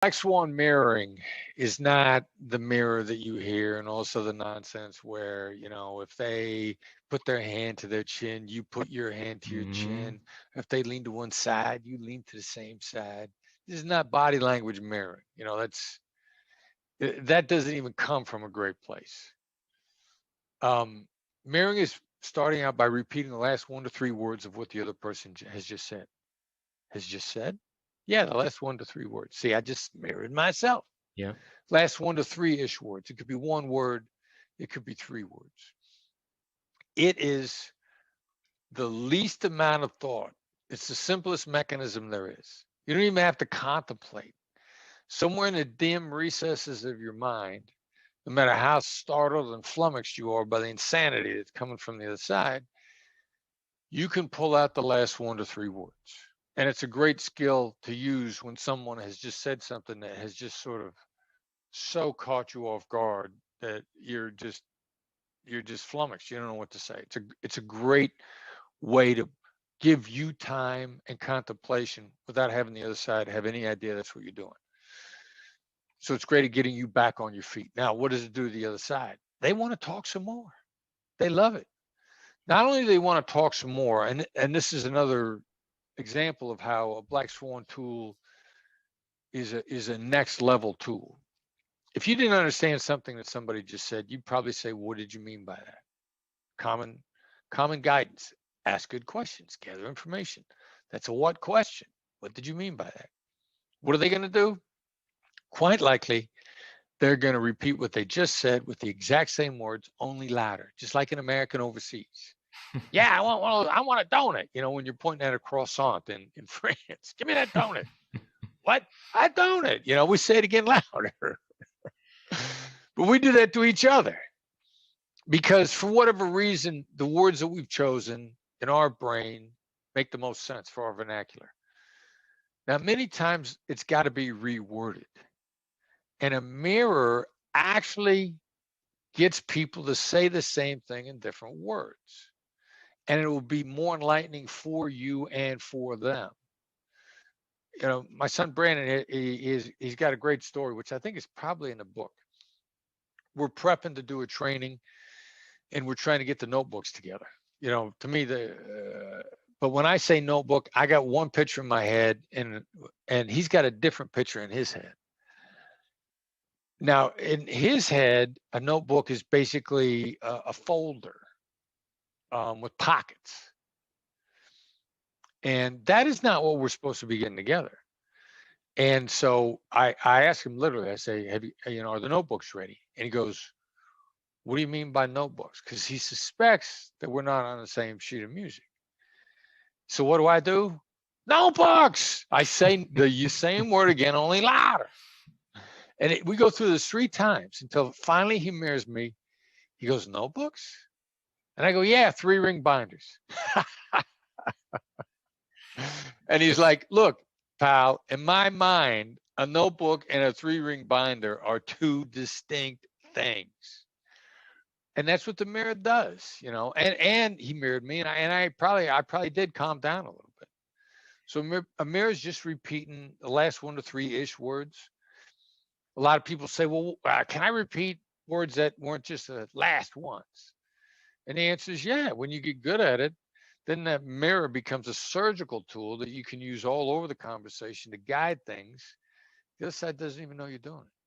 Black swan mirroring is not the mirror that you hear, and also the nonsense where, if they put their hand to their chin, you put your hand to your Hmm. chin. If they lean to one side, you lean to the same side. This is not body language mirroring. That doesn't even come from a great place. Um, Mirroring is starting out by repeating the last 1 to 3 words of what the other person has just said. Has just said? Yeah, the last 1 to 3 words. See, I just mirrored myself. Yeah. Last 1 to 3-ish words. It could be one word, it could be 3 words. It is the least amount of thought. It's the simplest mechanism there is. You don't even have to contemplate. Somewhere in the dim recesses of your mind, no matter how startled and flummoxed you are by the insanity that's coming from the other side, you can pull out the last 1 to 3 words. And it's a great skill to use when someone has just said something that has just sort of so caught you off guard that you're just flummoxed. You don't know what to say. It's a great way to give you time and contemplation without having the other side have any idea that's what you're doing. So it's great at getting you back on your feet. Now, what does it do to the other side? They want to talk some more. They love it. Not only do they want to talk some more, and this is another example of how a black swan tool is a next level tool. If you didn't understand something that somebody just said, you'd probably say, "What did you mean by that?" Common common guidance. Ask good questions, gather information. That's a what question. What did you mean by that? What are they going to do? Quite likely, they're going to repeat what they just said with the exact same words, only louder, just like an American overseas. Yeah, I want a donut. When you're pointing at a croissant in France, give me that donut. What? A donut. We say it again louder. But we do that to each other because for whatever reason, the words that we've chosen in our brain make the most sense for our vernacular. Now, many times it's got to be reworded. And a mirror actually gets people to say the same thing in different words. And it will be more enlightening for you and for them. My son Brandon, he's got a great story, which I think is probably in the book. We're prepping to do a training, and we're trying to get the notebooks together. To me, but when I say notebook, I got one picture in my head, and he's got a different picture in his head. Now, in his head, a notebook is basically a folder with pockets, and that is not what we're supposed to be getting together. And so I ask him literally, I say, "Have you, are the notebooks ready?" And he goes, "What do you mean by notebooks?" Because he suspects that we're not on the same sheet of music. So what do I do? Notebooks. I say the same word again, only louder. And we go through this 3 times until finally he mirrors me. He goes, "Notebooks?" And I go, "Yeah, 3-ring binders." And he's It's like, "Look, pal, in my mind, a notebook and a 3-ring binder are two distinct things." And that's what the mirror does. And he mirrored me, and I probably did calm down a little bit. So a mirror is just repeating the last 1 to 3-ish words. A lot of people say, "Well, can I repeat words that weren't just the last ones?" And the answer is yeah. When you get good at it, then that mirror becomes a surgical tool that you can use all over the conversation to guide things. The other side doesn't even know you're doing it.